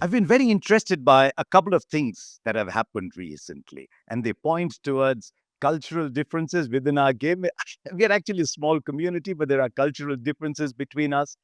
I've been very interested by a couple of things that have happened recently, and they point towards cultural differences within our game. We are actually a small community, but there are cultural differences between us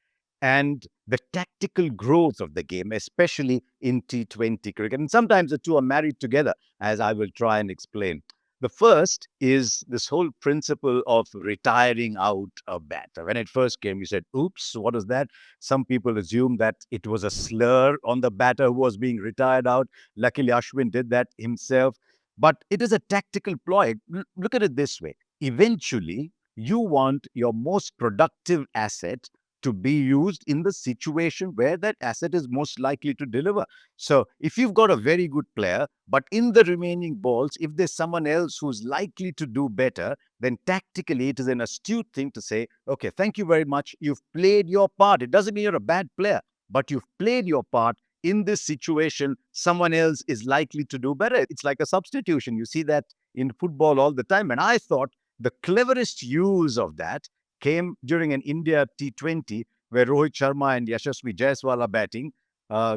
and the tactical growth of the game, especially in T20 cricket. And sometimes the two are married together, as I will try and explain. The first is this whole principle of retiring out a batter. When it first came, you said, oops, what is that? Some people assumed that it was a slur on the batter who was being retired out. Luckily, Ashwin did that himself. But it is a tactical ploy. Look at it this way. Eventually, you want your most productive asset to be used in the situation where that asset is most likely to deliver. So, if you've got a very good player, but in the remaining balls, if there's someone else who's likely to do better, then tactically it is an astute thing to say, okay, thank you very much. You've played your part. It doesn't mean you're a bad player, but you've played your part. In this situation, someone else is likely to do better. It's like a substitution. You see that in football all the time. And I thought the cleverest use of that came during an India T20 where Rohit Sharma and Yashasvi Jaiswal are batting.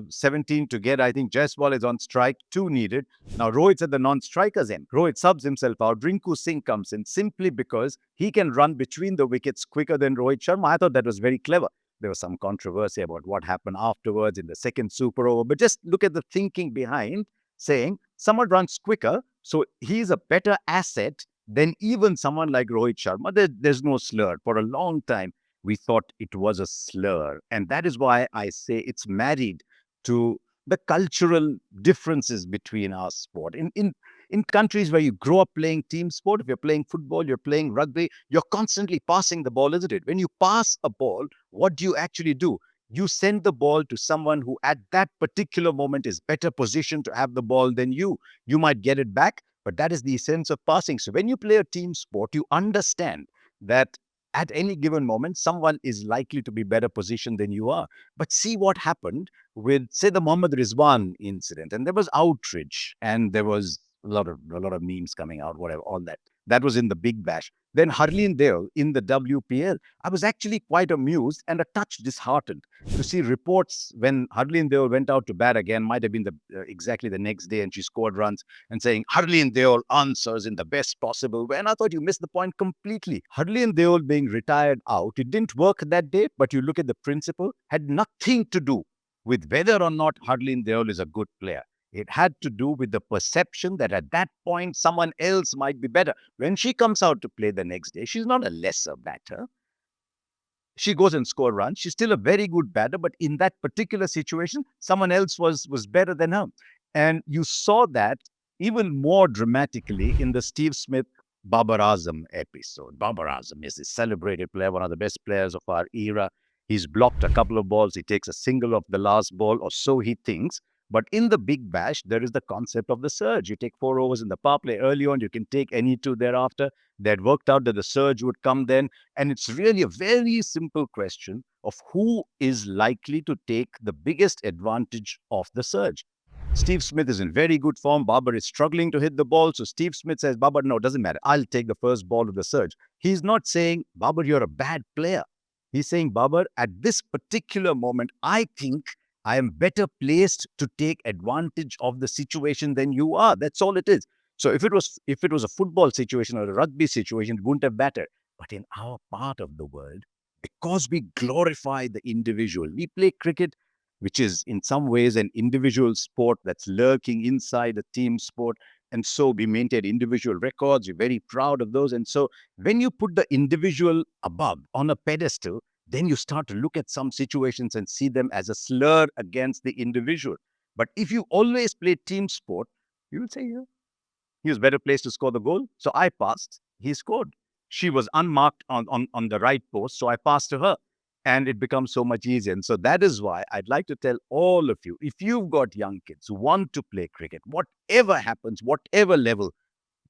17 to get. I think Jaiswal is on strike, 2 needed. Now Rohit's at the non-strikers end. Rohit subs himself out. Rinku Singh comes in simply because he can run between the wickets quicker than Rohit Sharma. I thought that was very clever. There was some controversy about what happened afterwards in the second super over, but just look at the thinking behind saying someone runs quicker, so he's a better asset than even someone like Rohit Sharma. There's no slur. For a long time, we thought it was a slur. And that is why I say it's married to the cultural differences between our sport. In countries where you grow up playing team sport, if you're playing football, you're playing rugby, you're constantly passing the ball, isn't it? When you pass a ball, what do you actually do? You send the ball to someone who at that particular moment is better positioned to have the ball than you. You might get it back, but that is the essence of passing. So when you play a team sport, you understand that at any given moment, someone is likely to be better positioned than you are. But see what happened with, say, the Mohammad Rizwan incident, and there was outrage, and there was a lot of memes coming out, whatever, all that. That was in the Big Bash. Then Harleen Dale in the WPL. I was actually quite amused and a touch disheartened to see reports when Harleen Dale went out to bat again, might have been exactly the next day, and she scored runs, and saying Harleen Dale answers in the best possible way. And I thought you missed the point completely. Harleen Dale being retired out, it didn't work that day, but you look at the principle, had nothing to do with whether or not Harleen Dale is a good player. It had to do with the perception that at that point someone else might be better. When she comes out to play the next day, she's not a lesser batter. She goes and scores runs. She's still a very good batter, but in that particular situation, someone else was better than her. And you saw that even more dramatically in the Steve Smith Babar-Azam episode. Babar-Azam is a celebrated player, one of the best players of our era. He's blocked a couple of balls. He takes a single off the last ball, or so he thinks. But in the Big Bash, there is the concept of the surge. You take 4 overs in the power play early on, you can take any 2 thereafter. They had worked out that the surge would come then. And it's really a very simple question of who is likely to take the biggest advantage of the surge. Steve Smith is in very good form. Babar is struggling to hit the ball. So Steve Smith says, Babar, no, it doesn't matter. I'll take the first ball of the surge. He's not saying, Babar, you're a bad player. He's saying, Babar, at this particular moment, I think I am better placed to take advantage of the situation than you are. That's all it is. So if it was a football situation or a rugby situation, it wouldn't have mattered. But in our part of the world, because we glorify the individual, we play cricket, which is in some ways an individual sport that's lurking inside a team sport. And so we maintain individual records. We're very proud of those. And so when you put the individual above on a pedestal, then you start to look at some situations and see them as a slur against the individual. But if you always play team sport, you will say, yeah, he was better placed to score the goal. So I passed. He scored. She was unmarked on the right post. So I passed to her. And it becomes so much easier. And so that is why I'd like to tell all of you, if you've got young kids who want to play cricket, whatever happens, whatever level,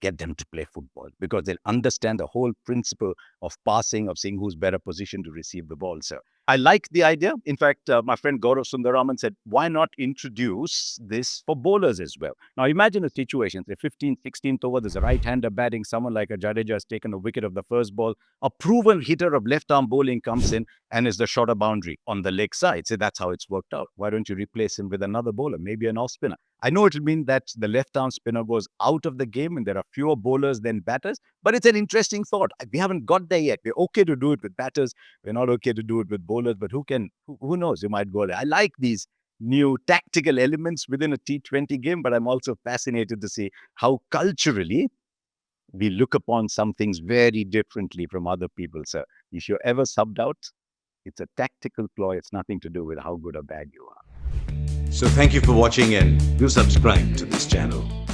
get them to play football, because they'll understand the whole principle of passing, of seeing who's better positioned to receive the ball. So I like the idea. In fact, my friend Gaurav Sundaraman said, why not introduce this for bowlers as well? Now, imagine a situation, the 15th, 16th over, there's a right-hander batting, someone like a Jadeja has taken a wicket of the first ball, a proven hitter of left-arm bowling comes in and is the shorter boundary on the leg side. So that's how it's worked out. Why don't you replace him with another bowler, maybe an off-spinner? I know it'll mean that the left-arm spinner goes out of the game and there are fewer bowlers than batters, but it's an interesting thought. We haven't got there yet. We're okay to do it with batters. We're not okay to do it with bowlers, but who knows? You might go there. I like these new tactical elements within a T20 game, but I'm also fascinated to see how culturally we look upon some things very differently from other people. So if you're ever subbed out, it's a tactical ploy. It's nothing to do with how good or bad you are. So thank you for watching and do subscribe to this channel.